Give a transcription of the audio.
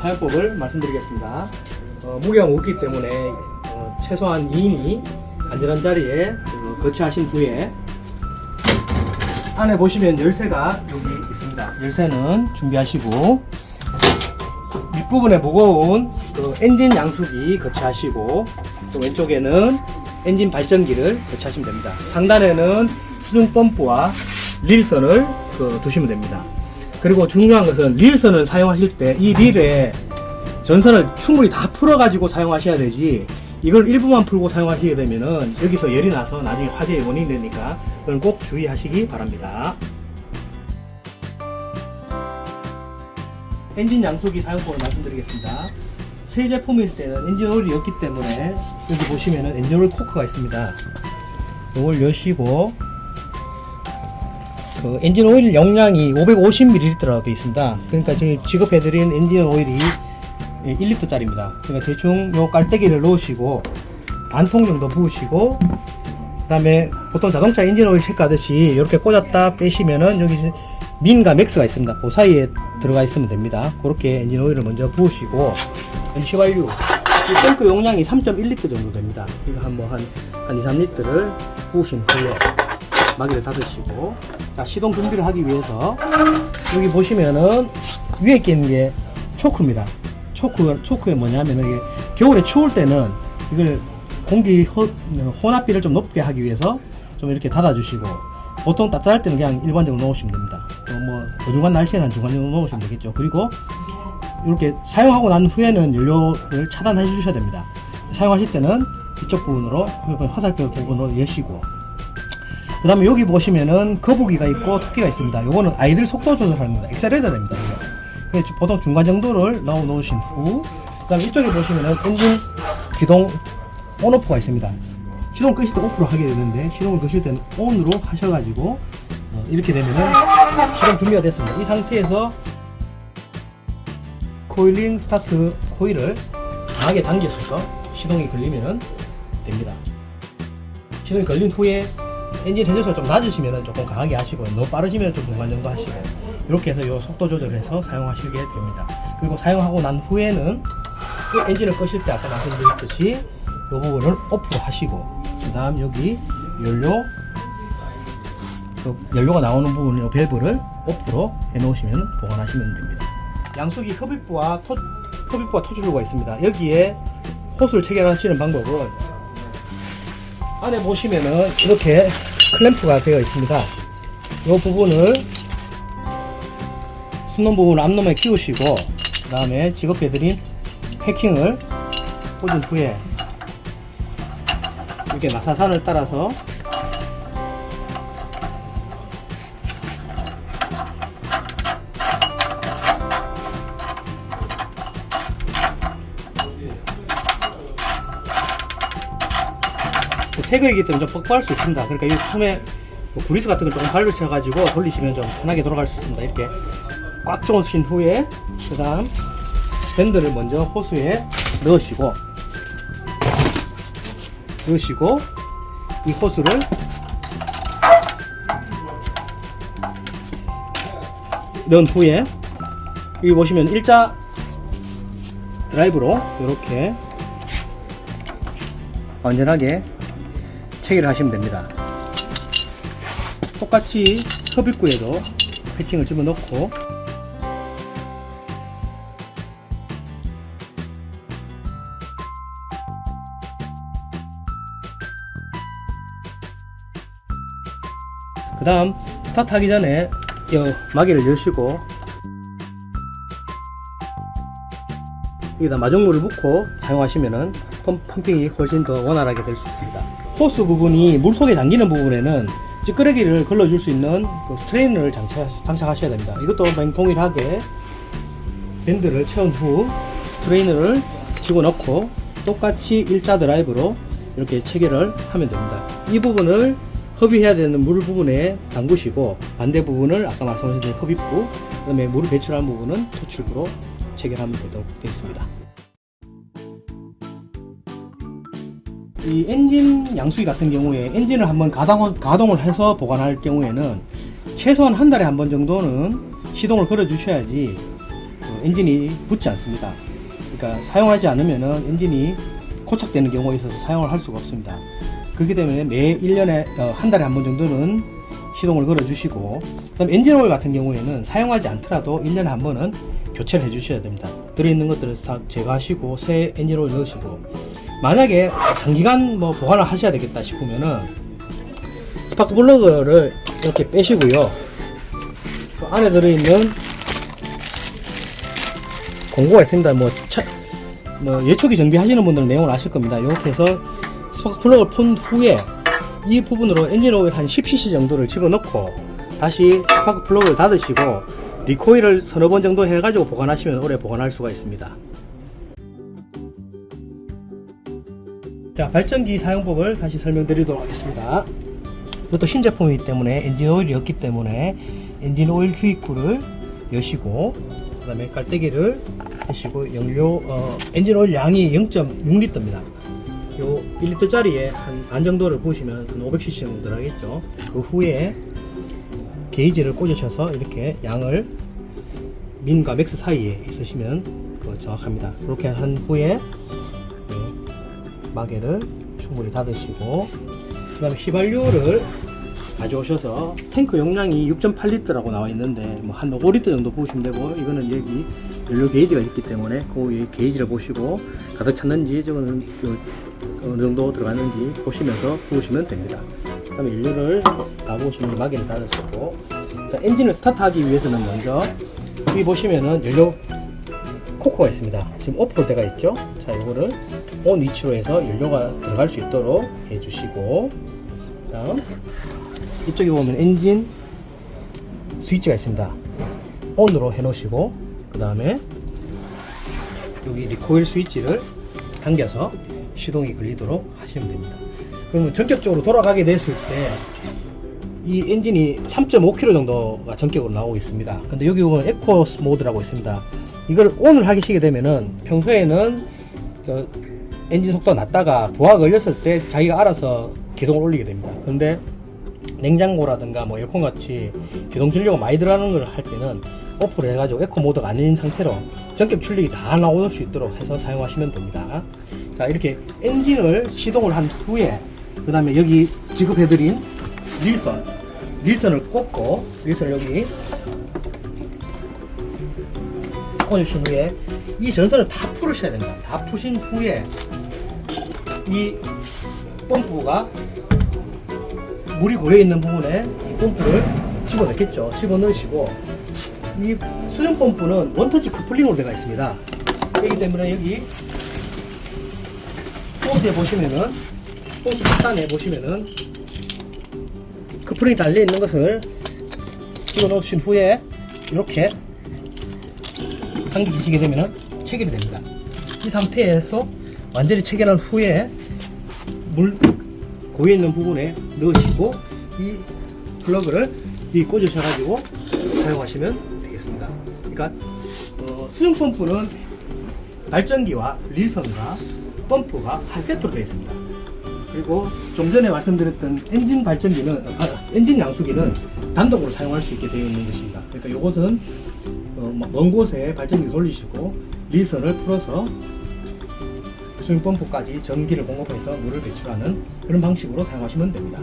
사용법을 말씀드리겠습니다. 무게가 무겁기 때문에 최소한 2인이 안전한 자리에 거치하신 후에 안에 보시면 열쇠가 여기 있습니다. 열쇠는 준비하시고 윗부분에 무거운 엔진 양수기 거치하시고 또 왼쪽에는 엔진 발전기를 거치하시면 됩니다. 상단에는 수중 펌프와 릴선을 두시면 됩니다. 그리고 중요한 것은 릴선을 사용하실 때 이 릴에 전선을 충분히 다 풀어가지고 사용하셔야 되지, 이걸 일부만 풀고 사용하시게 되면은 여기서 열이 나서 나중에 화재의 원인이 되니까 그건 꼭 주의하시기 바랍니다. 엔진 양수기 사용법을 말씀드리겠습니다. 새 제품일 때는 엔진 오일이 없기 때문에 여기 보시면은 엔진 오일 코크가 있습니다. 이걸 여시고 엔진 오일 용량이 550ml라고 되어 있습니다. 그러니까 지금 지급해드린 엔진 오일이 1L짜리입니다. 그러니까 대충 요 깔때기를 넣으시고 반통 정도 부으시고, 그 다음에 보통 자동차 엔진 오일 체크하듯이 이렇게 꽂았다 빼시면은 여기 민과 맥스가 있습니다. 그 사이에 들어가 있으면 됩니다. 그렇게 엔진 오일을 먼저 부으시고, MCYU 이 탱크 용량이 3.1L 정도 됩니다. 이거 한 2, 3L를 부으신 후에 마개를 닫으시고, 자, 시동 준비를 하기 위해서 여기 보시면은 위에 끼는 게 초크입니다. 초크가 뭐냐면은 이게 겨울에 추울 때는 이걸 공기 혼합비를 좀 높게 하기 위해서 좀 이렇게 닫아주시고, 보통 따뜻할 때는 그냥 일반적으로 넣으시면 됩니다. 중간 날씨에는 한 중간 정도 넣으시면 되겠죠. 그리고 이렇게 사용하고 난 후에는 연료를 차단해 주셔야 됩니다. 사용하실 때는 이쪽 부분으로, 화살표 부분으로 여시고, 그 다음에 여기 보시면은 거북이가 있고 토끼가 있습니다. 요거는 아이들 속도 조절하는 겁니다. 엑셀레이터입니다. 보통 중간 정도를 넣어 놓으신 후, 그 다음에 이쪽에 보시면은 엔진 기동 온오프가 있습니다. 시동 끄실 때 오프로 하게 되는데, 시동을 끄실 때는 온으로 하셔가지고 이렇게 되면은 시동 준비가 됐습니다. 이 상태에서 코일링 스타트 코일을 강하게 당기셔서 시동이 걸리면 됩니다. 시동이 걸린 후에 엔진 해저수가 좀 낮으시면 조금 강하게 하시고, 너무 빠르시면 좀 중간 정도 하시고, 이렇게 해서 이 속도 조절해서 사용하시게 됩니다. 그리고 사용하고 난 후에는 엔진을 끄실 때 아까 말씀드렸듯이 이 부분을 오프로 하시고, 그 다음 여기 연료가 나오는 부분, 이 밸브를 오프로 해 놓으시면 보관하시면 됩니다. 양수기 흡입부와 토출구가 있습니다. 여기에 호스를 체결하시는 방법은 안에 보시면은 이렇게 클램프가 되어 있습니다. 이 부분을 순놈 부분을 앞놈에 끼우시고, 그 다음에 지급해드린 패킹을 꽂은 후에 이렇게 낙하산을 따라서 새 거이기 때문에 좀 뻑뻑할 수 있습니다. 그러니까 이 처음에 그리스 같은 걸 조금 발라셔가지고 돌리시면 좀 편하게 돌아갈 수 있습니다. 이렇게 꽉 조으신 후에 그 다음 밴드를 먼저 호스에 넣으시고 이 호스를 넣은 후에 여기 보시면 일자 드라이브로 이렇게 완전하게 체결을 하시면 됩니다. 똑같이 흡입구에도 패킹을 집어넣고, 그 다음 스타트 하기 전에 이 마개를 여시고 여기다 마중물을 붓고 사용하시면은 펌핑이 훨씬 더 원활하게 될 수 있습니다. 호스 부분이 물속에 잠기는 부분에는 찌끄러기를 걸러줄 수 있는 스트레이너를 장착하셔야 됩니다. 이것도 동일하게 밴드를 채운 후 스트레이너를 집어넣고 똑같이 일자 드라이브로 이렇게 체결을 하면 됩니다. 이 부분을 흡입해야 되는 물 부분에 담그시고, 반대 부분을 아까 말씀하신 흡입부, 그 다음에 물을 배출한 부분은 토출부로 체결하면 되도록 되어 있습니다. 이 엔진 양수기 같은 경우에 엔진을 한번 가동을 해서 보관할 경우에는 최소한 한 달에 한 번 정도는 시동을 걸어 주셔야지 엔진이 붙지 않습니다. 그러니까 사용하지 않으면은 엔진이 고착되는 경우가 있어서 사용을 할 수가 없습니다. 그렇기 때문에 매 1년에 한 달에 한 번 정도는 시동을 걸어 주시고, 그다음 엔진 오일 같은 경우에는 사용하지 않더라도 1년에 한 번은 교체를 해 주셔야 됩니다. 들어있는 것들을 싹 제거하시고 새 엔진 오일 넣으시고, 만약에 장기간 뭐 보관을 하셔야 되겠다 싶으면은 스파크 플러그를 이렇게 빼시고요, 그 안에 들어있는 공구가 있습니다. 뭐 예초기 정비하시는 분들은 내용을 아실 겁니다. 이렇게 해서 스파크 플러그를 푼 후에 이 부분으로 엔진 오일 한 10cc 정도를 집어넣고 다시 스파크 플러그를 닫으시고 리코일을 서너 번 정도 해가지고 보관하시면 오래 보관할 수가 있습니다. 자, 발전기 사용법을 다시 설명드리도록 하겠습니다. 이것도 신제품이기 때문에 엔진 오일이 없기 때문에 엔진 오일 주입구를 여시고, 그 다음에 깔때기를 하시고, 연료 엔진 오일 양이 0.6L입니다. 요 1L짜리에 한 반 정도를 부으시면 한 500cc 정도 들어가겠죠. 그 후에 게이지를 꽂으셔서 이렇게 양을 민과 맥스 사이에 있으시면 정확합니다. 그렇게 한 후에 마개를 충분히 닫으시고, 그 다음에 휘발유를 가져오셔서 탱크 용량이 6.8L라고 나와 있는데 뭐 한 5L 정도 부으시면 되고, 이거는 여기 연료 게이지가 있기 때문에 그 게이지를 보시고 가득 찼는지 저거는 어느 정도 들어갔는지 보시면서 부으시면 됩니다. 그 다음에 연료를 다 부으시면 마개를 닫으시고, 자, 엔진을 스타트하기 위해서는 먼저 여기 보시면은 연료 코크가 있습니다. 지금 오프로 되어 있죠. 자, 이거를 온 위치로 해서 연료가 들어갈 수 있도록 해주시고, 다음 이쪽에 보면 엔진 스위치가 있습니다. 온으로 해 놓으시고, 그 다음에 여기 리코일 스위치를 당겨서 시동이 걸리도록 하시면 됩니다. 그러면 전격적으로 돌아가게 됐을 때 이 엔진이 3.5km 정도가 전격으로 나오고 있습니다. 근데 여기 보면 에코 모드라고 있습니다. 이걸 ON을 하시게 되면은 평소에는 엔진 속도가 낮다가 부하가 걸렸을 때 자기가 알아서 기동을 올리게 됩니다. 근데 냉장고라든가 뭐 에어컨 같이 기동 전류가 많이 들어가는 걸 할 때는 오프를 해가지고 에코 모드가 아닌 상태로 전격 출력이 다 나올 수 있도록 해서 사용하시면 됩니다. 자, 이렇게 엔진을 시동을 한 후에 그 다음에 여기 지급해드린 릴선을 꽂고, 릴선을 여기 꽂으신 후에 이 전선을 다 풀으셔야 됩니다. 다 푸신 후에 이 펌프가 물이 고여있는 부분에 이 펌프를 집어넣겠죠. 집어넣으시고, 이 수중 펌프는 원터치 커플링으로 되어 있습니다. 그렇기 때문에 여기 호스에 보시면은, 호스 하단에 보시면은 커플링이 달려있는 것을 집어넣으신 후에 이렇게 당기시게 되면은 체결이 됩니다. 이 상태에서 완전히 체결한 후에 물 고여있는 부분에 넣으시고 이 플러그를 이 꽂으셔가지고 사용하시면 되겠습니다. 그러니까 수중 펌프는 발전기와 릴선과 펌프가 한 세트로 되어 있습니다. 그리고 좀 전에 말씀드렸던 엔진 발전기는 엔진 양수기는 단독으로 사용할 수 있게 되어 있는 것입니다. 그러니까 이것은 먼 곳에 발전기 돌리시고 릴선을 풀어서 수중 펌프까지 전기를 공급해서 물을 배출하는 그런 방식으로 사용하시면 됩니다.